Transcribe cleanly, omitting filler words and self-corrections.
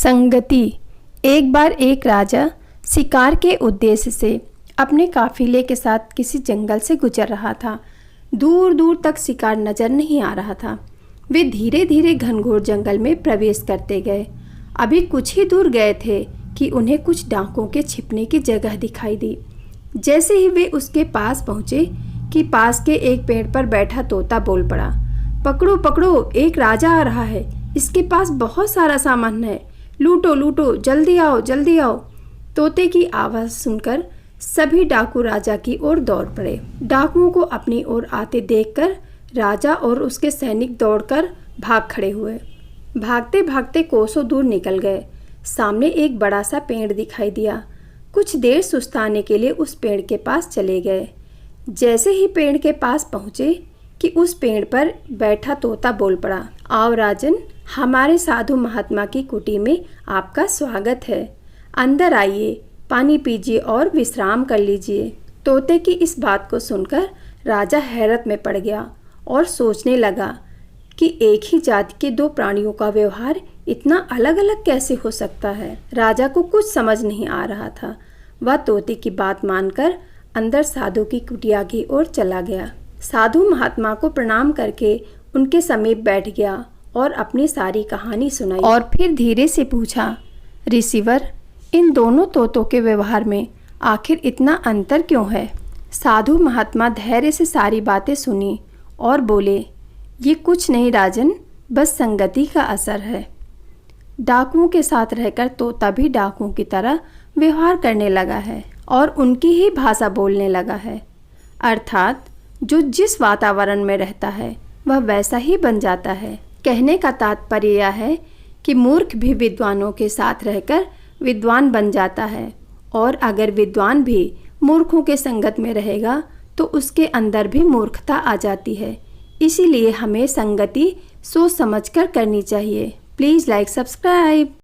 संगति। एक बार एक राजा शिकार के उद्देश्य से अपने काफिले के साथ किसी जंगल से गुजर रहा था। दूर दूर तक शिकार नजर नहीं आ रहा था। वे धीरे धीरे घनघोर जंगल में प्रवेश करते गए। अभी कुछ ही दूर गए थे कि उन्हें कुछ डाकुओं के छिपने की जगह दिखाई दी। जैसे ही वे उसके पास पहुंचे कि पास के एक पेड़ पर बैठा तोता बोल पड़ा, पकड़ो पकड़ो, एक राजा आ रहा है। इसके पास बहुत सारा सामान है, लूटो लूटो, जल्दी आओ जल्दी आओ। तोते की आवाज़ सुनकर सभी डाकू राजा की ओर दौड़ पड़े। डाकुओं को अपनी ओर आते देखकर राजा और उसके सैनिक दौड़कर भाग खड़े हुए। भागते भागते कोसों दूर निकल गए। सामने एक बड़ा सा पेड़ दिखाई दिया। कुछ देर सुस्ताने के लिए उस पेड़ के पास चले गए। जैसे ही पेड़ के पास पहुँचे कि उस पेड़ पर बैठा तोता बोल पड़ा, आओ राजन, हमारे साधु महात्मा की कुटी में आपका स्वागत है। अंदर आइए, पानी पीजिए और विश्राम कर लीजिए। तोते की इस बात को सुनकर राजा हैरत में पड़ गया और सोचने लगा कि एक ही जाति के दो प्राणियों का व्यवहार इतना अलग अलग कैसे हो सकता है। राजा को कुछ समझ नहीं आ रहा था। वह तोते की बात मानकर अंदर साधु की कुटिया की ओर चला गया। साधु महात्मा को प्रणाम करके उनके समीप बैठ गया और अपनी सारी कहानी सुनाई और फिर धीरे से पूछा, ऋषिवर, इन दोनों तोतों के व्यवहार में आखिर इतना अंतर क्यों है? साधु महात्मा धैर्य से सारी बातें सुनी और बोले, ये कुछ नहीं राजन, बस संगति का असर है। डाकुओं के साथ रहकर तोता भी डाकुओं की तरह व्यवहार करने लगा है और उनकी ही भाषा बोलने लगा है। अर्थात जो जिस वातावरण में रहता है वह वैसा ही बन जाता है। कहने का तात्पर्य यह है कि मूर्ख भी विद्वानों के साथ रहकर विद्वान बन जाता है, और अगर विद्वान भी मूर्खों के संगत में रहेगा तो उसके अंदर भी मूर्खता आ जाती है। इसीलिए हमें संगति सोच समझकर करनी चाहिए। Please like subscribe.